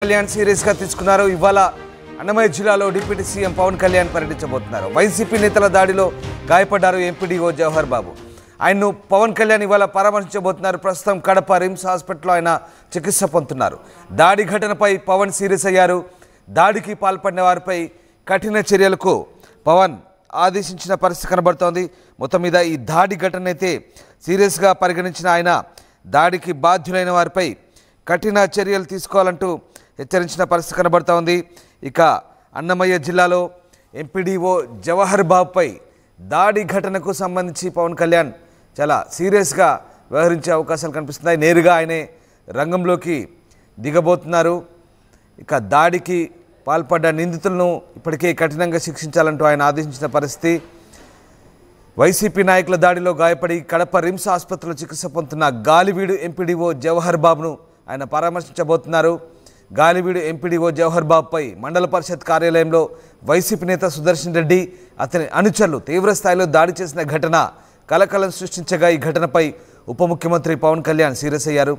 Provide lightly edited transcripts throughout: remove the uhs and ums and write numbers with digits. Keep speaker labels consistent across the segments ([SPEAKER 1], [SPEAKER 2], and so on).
[SPEAKER 1] Kalyan serious గా తీసుకున్నారు. ఇవాళ అన్నమయ్య జిల్లాలో డిప్యూటీ సీఎం పవన్ కళ్యాణ్ పర్యటించబోతున్నారు. వైసీపీ నేతల దాడిలో గాయపడ్డారు ఎంపీడీఓ జవహర్ బాబు. ఆయన్ను పవన్ కళ్యాణ్ ఇవాళ పరామర్శించబోతున్నారు. ప్రస్తుతం కడప రిమ్స్ హాస్పిటల్లో ఆయన చికిత్స పొందుతున్నారు. దాడి ఘటనపై పవన్ సీరియస్ అయ్యారు. దాడికి పాల్పడిన వారిపై కఠిన చర్యలకు పవన్ ఆదేశించిన పరిస్థితి కనబడుతోంది. మొత్తం మీద ఈ దాడి ఘటన అయితే సీరియస్గా పరిగణించిన ఆయన దాడికి బాధ్యులైన వారిపై కఠిన చర్యలు తీసుకోవాలంటూ హెచ్చరించిన పరిస్థితి కనబడుతోంది. ఇక అన్నమయ్య జిల్లాలో ఎంపీడీఓ జవహర్ బాబుపై దాడి ఘటనకు సంబంధించి పవన్ కళ్యాణ్ చాలా సీరియస్గా వ్యవహరించే అవకాశాలు కనిపిస్తున్నాయి. నేరుగా ఆయనే రంగంలోకి దిగబోతున్నారు. ఇక దాడికి పాల్పడ్డ నిందితులను ఇప్పటికే కఠినంగా శిక్షించాలంటూ ఆయన ఆదేశించిన పరిస్థితి. వైసీపీ నాయకుల దాడిలో గాయపడి కడప రిమ్స్ ఆసుపత్రిలో చికిత్స పొందుతున్న గాలివీడు ఎంపీడీఓ జవహర్ బాబును ఆయన పరామర్శించబోతున్నారు. గాలివీడు ఎంపీడీఓ జవహర్ బాబుపై మండల పరిషత్ కార్యాలయంలో వైసీపీ నేత సుదర్శన్ రెడ్డి అతని అనుచరులు తీవ్రస్థాయిలో దాడి చేసిన ఘటన కలకలం సృష్టించగా ఈ ఘటనపై ఉప ముఖ్యమంత్రి పవన్ కళ్యాణ్ సీరియస్ అయ్యారు.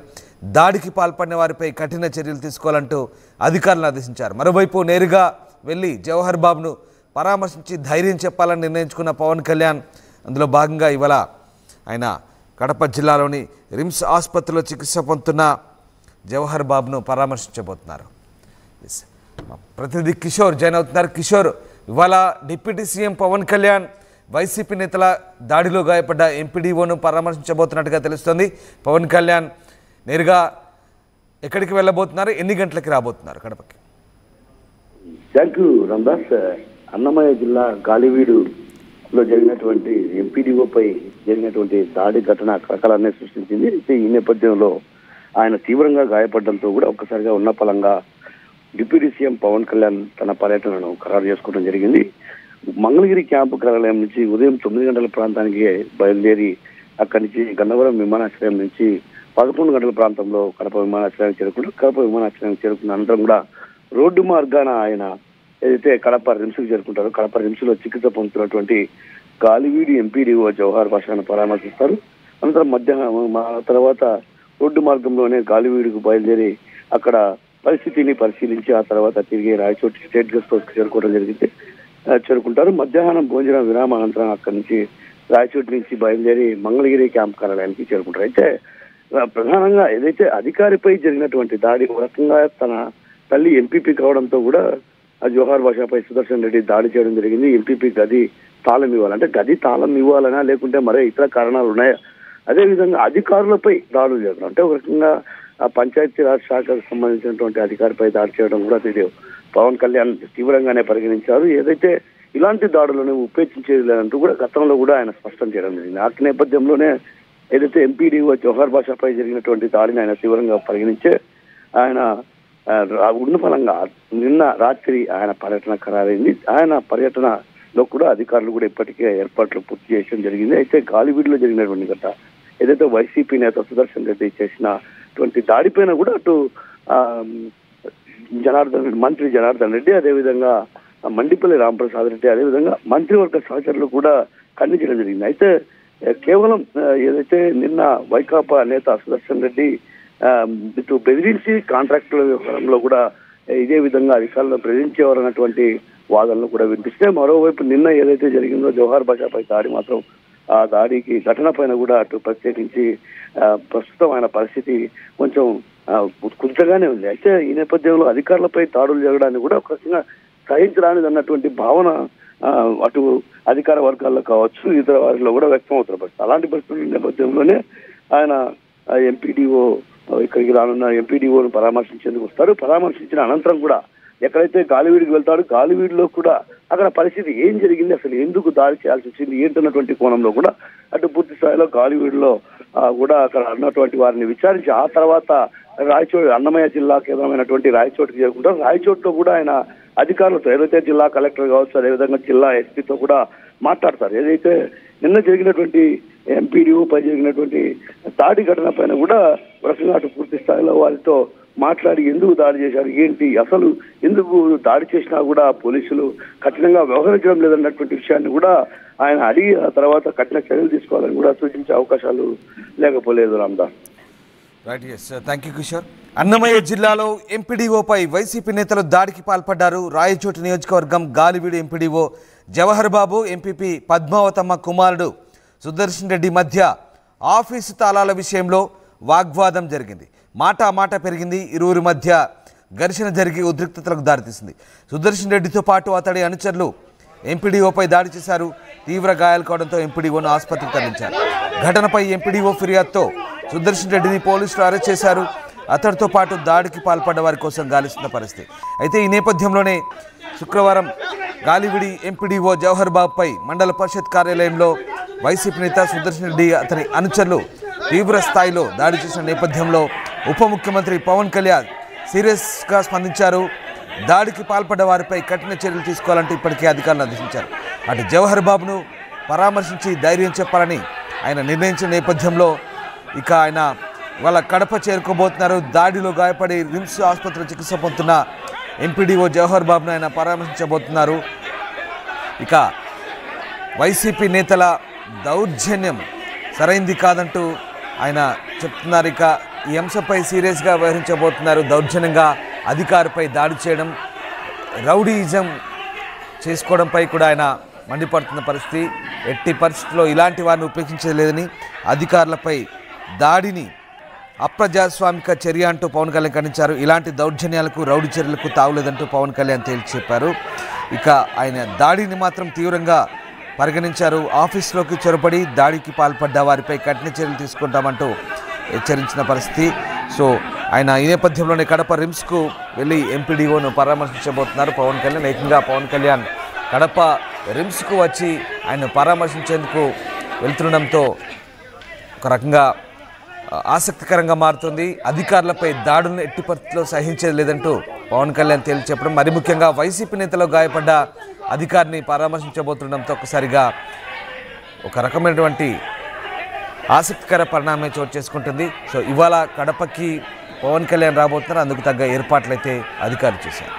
[SPEAKER 1] దాడికి పాల్పడిన వారిపై కఠిన చర్యలు తీసుకోవాలంటూ అధికారులను ఆదేశించారు. మరోవైపు నేరుగా వెళ్ళి జవహర్ బాబును పరామర్శించి ధైర్యం చెప్పాలని నిర్ణయించుకున్న పవన్ కళ్యాణ్ అందులో భాగంగా ఇవాళ ఆయన కడప జిల్లాలోని రిమ్స్ ఆసుపత్రిలో చికిత్స పొందుతున్న జవహర్ బాబును పరామర్శించబోతున్నారు. ప్రతినిధి కిషోర్ జాయిన్ అవుతున్నారు. కిషోర్, ఇవాళ డిప్యూటీ సీఎం పవన్ కళ్యాణ్ వైసీపీ నేతల దాడిలో గాయపడ్డ ఎంపీడీఓను పరామర్శించబోతున్నట్టుగా తెలుస్తోంది. పవన్ కళ్యాణ్ నేరుగా ఎక్కడికి వెళ్ళబోతున్నారు, ఎన్ని గంటలకి రాబోతున్నారు కడపకి?
[SPEAKER 2] Thank you Ramadas. అన్నమయ్య జిల్లా గాలివీడులో జరిగినటువంటి ఎంపీడీఓపై జరిగినటువంటి దాడి ఘటన కలకలాన్ని సృష్టించింది. అయితే ఈ నేపథ్యంలో ఆయన తీవ్రంగా గాయపడడంతో కూడా ఒక్కసారిగా ఉన్న పలంగా డిప్యూటీ సీఎం పవన్ కళ్యాణ్ తన పర్యటనను ఖరారు చేసుకోవడం జరిగింది. మంగళగిరి క్యాంపు కార్యాలయం నుంచి ఉదయం 9 గంటల ప్రాంతానికి బయలుదేరి అక్కడి నుంచి గన్నవరం విమానాశ్రయం నుంచి 11 గంటల ప్రాంతంలో కడప విమానాశ్రయానికి చేరుకుంటారు. కడప విమానాశ్రయానికి చేరుకున్న అనంతరం కూడా రోడ్డు మార్గాన ఆయన ఏదైతే కడప రిమ్స్కి చేరుకుంటారో కడప రిమ్స్ లో చికిత్స పొందుతున్నటువంటి గాలివీడి ఎంపీడీఓ జవహర్ బాషాను పరామర్శిస్తారు. అనంతరం మధ్యాహ్నం తర్వాత రోడ్డు మార్గంలోనే గాలివీడుకు బయలుదేరి అక్కడ పరిస్థితిని పరిశీలించి ఆ తర్వాత తిరిగి రాయచోటి స్టేట్ గెస్ట్ హౌస్ కి చేరుకుంటారు. మధ్యాహ్నం భోజన విరామ అనంతరం అక్కడి నుంచి రాయచోటి నుంచి బయలుదేరి మంగళగిరి క్యాంప్ కార్యాలయానికి చేరుకుంటారు. అయితే ప్రధానంగా ఏదైతే అధికారిపై జరిగినటువంటి దాడి రకంగా తన తల్లి ఎంపీపీ కావడంతో కూడా జవహర్ బాషాపై సుదర్శన్ రెడ్డి దాడి చేయడం జరిగింది. ఎంపీపీ గది తాళం ఇవ్వాలంటే గది తాళం ఇవ్వాలనా లేకుంటే మరే ఇతర కారణాలు ఉన్నాయా? అదేవిధంగా అధికారులపై దాడులు చేయడం అంటే ఒక రకంగా ఆ పంచాయతీరాజ్ శాఖకు సంబంధించినటువంటి అధికారిపై దాడి చేయడం కూడా ఇది పవన్ కళ్యాణ్ తీవ్రంగానే పరిగణించారు. ఏదైతే ఇలాంటి దాడులను ఉపేక్షించేది లేదంటూ కూడా గతంలో కూడా ఆయన స్పష్టం చేయడం జరిగింది. ఆ నేపథ్యంలోనే ఏదైతే ఎంపీడీఓ జవహర్ బాషాపై జరిగినటువంటి దాడిని ఆయన తీవ్రంగా పరిగణించే ఆయన ఉన్న ఫలంగా నిన్న రాత్రి ఆయన పర్యటన ఖరారైంది. ఆయన పర్యటనలో కూడా అధికారులు కూడా ఇప్పటికే ఏర్పాట్లు పూర్తి చేయడం జరిగింది. అయితే గాలివీడులో జరిగినటువంటి ఘటన ఏదైతే వైసీపీ నేత సుదర్శన్ రెడ్డి చేసినటువంటి దాడిపైన కూడా అటు మంత్రి జనార్దన్ రెడ్డి, అదేవిధంగా మండిపల్లి రాంప్రసాద్ రెడ్డి, అదేవిధంగా మంత్రివర్గ సహచరులు కూడా ఖండించడం జరిగింది. అయితే కేవలం ఏదైతే నిన్న వైకాపా నేత సుదర్శన్ రెడ్డి ఇటు బెదిరించి కాంట్రాక్టుల వ్యవహారంలో కూడా ఇదే విధంగా అధికారులను బెదిరించేవారన్నటువంటి వాదనలు కూడా వినిపిస్తాయి. మరోవైపు నిన్న ఏదైతే జరిగిందో జవహర్ బాషాపై దాడి మాత్రం ఆ దాడికి ఘటన పైన కూడా అటు ప్రత్యేకించి ప్రస్తుతం ఆయన పరిస్థితి కొంచెం ఉత్కంఠగానే ఉంది. అయితే ఈ నేపథ్యంలో అధికారులపై దాడులు జరగడాన్ని కూడా ఒక రకంగా సహించడానికి అన్నటువంటి భావన అటు అధికార వర్గాల్లో కావచ్చు ఇతర వారిలో కూడా వ్యక్తం అవుతున్న పరిస్థితి. అలాంటి పరిస్థితుల నేపథ్యంలోనే ఆయన ఎంపీడీఓ ఇక్కడికి రానున్న ఎంపీడీఓను పరామర్శించేందుకు వస్తారు. పరామర్శించిన అనంతరం కూడా ఎక్కడైతే గాలివీడికి వెళ్తాడో గాలివీడిలో కూడా అక్కడ పరిస్థితి ఏం జరిగింది, అసలు ఎందుకు దాడి చేయాల్సి వచ్చింది ఏంటన్నటువంటి కోణంలో కూడా అటు పూర్తి స్థాయిలో గాలివీడిలో కూడా అక్కడ ఉన్నటువంటి వారిని విచారించి ఆ తర్వాత రాయచోటి అన్నమయ్య జిల్లా కేంద్రమైనటువంటి రాయచోటికి చేరుకుంటారు. రాయచోటిలో కూడా ఆయన అధికారులతో ఏదైతే జిల్లా కలెక్టర్ కావచ్చు అదేవిధంగా జిల్లా ఎస్పీతో కూడా మాట్లాడతారు. ఏదైతే నిన్న జరిగినటువంటి ఎంపీడీఓపై జరిగినటువంటి దాడి ఘటన పైన కూడా రకంగా అటు పూర్తి స్థాయిలో వారితో మాట్లాడి ఎందుకు దాడి చేశారు, ఏంటి అసలు ఎందుకు దాడి చేసినా కూడా పోలీసులు కఠినంగా వ్యవహరించడం లేదన్నటువంటి విషయాన్ని కూడా ఆయన అడిగి ఆ తర్వాత కఠిన చర్యలు తీసుకోవాలని కూడా సూచించే అవకాశాలు లేకపోలేదు Ramadas.
[SPEAKER 1] Right, yes, thank you Kishore. Annamayya జిల్లాలో ఎంపీడీఓపై వైసీపీ నేతలు దాడికి పాల్పడ్డారు. రాయచోటి నియోజకవర్గం గాలివీడు ఎంపీడీఓ జవహర్ బాబు, ఎంపీపీ పద్మావతమ్మ కుమారుడు సుదర్శన్ రెడ్డి మధ్య ఆఫీసు తాళాల విషయంలో వాగ్వాదం జరిగింది. మాట పెరిగింది. ఇరువురి మధ్య ఘర్షణ జరిగి ఉద్రిక్తతలకు దారితీసింది. సుదర్శన్ రెడ్డితో పాటు అతడి అనుచరులు ఎంపీడీఓపై దాడి చేశారు. తీవ్ర గాయాలు కావడంతో ఎంపీడీఓను ఆసుపత్రికి తరలించారు. ఘటనపై ఎంపీడీఓ ఫిర్యాదుతో సుదర్శన్ రెడ్డిని పోలీసులు అరెస్ట్ చేశారు. అతడితో పాటు దాడికి పాల్పడ్డ వారి కోసం గాలిస్తున్న పరిస్థితి. అయితే ఈ నేపథ్యంలోనే శుక్రవారం గాలివిడి ఎంపీడీఓ జవహర్ బాబుపై మండల పరిషత్ కార్యాలయంలో వైసీపీ నేత సుదర్శన్ రెడ్డి అతని అనుచరులు తీవ్ర స్థాయిలో దాడి చేసిన నేపథ్యంలో ఉప ముఖ్యమంత్రి పవన్ కళ్యాణ్ సీరియస్గా స్పందించారు. దాడికి పాల్పడ్డ వారిపై కఠిన చర్యలు తీసుకోవాలంటూ ఇప్పటికే అధికారులు ఆదేశించారు. అటు జవహర్ బాబును పరామర్శించి ధైర్యం చెప్పాలని ఆయన నిర్ణయించిన నేపథ్యంలో ఇక ఆయన వాళ్ళ కడప చేరుకోబోతున్నారు. దాడిలో గాయపడి రిమ్స్ ఆసుపత్రిలో చికిత్స పొందుతున్న ఎంపీడీఓ జవహర్ బాబును ఆయన పరామర్శించబోతున్నారు. ఇక వైసీపీ నేతల దౌర్జన్యం సరైంది కాదంటూ ఆయన చెప్తున్నారు. ఇక ఈ అంశంపై సీరియస్గా వ్యవహరించబోతున్నారు. దౌర్జన్యంగా అధికారిపై దాడి చేయడం, రౌడీయిజం చేసుకోవడంపై కూడా ఆయన మండిపడుతున్న పరిస్థితి. ఎట్టి పరిస్థితుల్లో ఇలాంటి వారిని ఉపేక్షించలేదని, అధికారులపై దాడిని అప్రజాస్వామిక చర్య అంటూ పవన్ కళ్యాణ్ ఖండించారు. ఇలాంటి దౌర్జన్యాలకు, రౌడీ చర్యలకు తావులేదంటూ పవన్ కళ్యాణ్ తేల్చి చెప్పారు. ఇక ఆయన దాడిని మాత్రం తీవ్రంగా పరిగణించారు. ఆఫీసులోకి చొరబడి దాడికి పాల్పడ్డ వారిపై కఠిన చర్యలు తీసుకుంటామంటూ హెచ్చరించిన పరిస్థితి. సో ఆయన ఈ నేపథ్యంలోనే కడప రిమ్స్కు వెళ్ళి ఎంపీడీఓను పరామర్శించబోతున్నారు పవన్ కళ్యాణ్. ఏకంగా పవన్ కళ్యాణ్ కడప రిమ్స్కు వచ్చి ఆయన పరామర్శించేందుకు వెళ్తుండడంతో ఒక రకంగా ఆసక్తికరంగా మారుతుంది. అధికారులపై దాడులను ఎట్టి పరిస్థితుల్లో సహించేది లేదంటూ పవన్ కళ్యాణ్ తేల్చి చెప్పడం, మరి ముఖ్యంగా వైసీపీ నేతలో గాయపడ్డ అధికారిని పరామర్శించబోతుండడంతో ఒకసారిగా ఒక రకమైనటువంటి ఆసక్తికర పరిణామం చోటు చేసుకుంటుంది. సో ఇవాళ కడపకి పవన్ కళ్యాణ్ రాబోతున్నారు. అందుకు తగ్గ ఏర్పాట్లయితే అధికారులు చేశారు.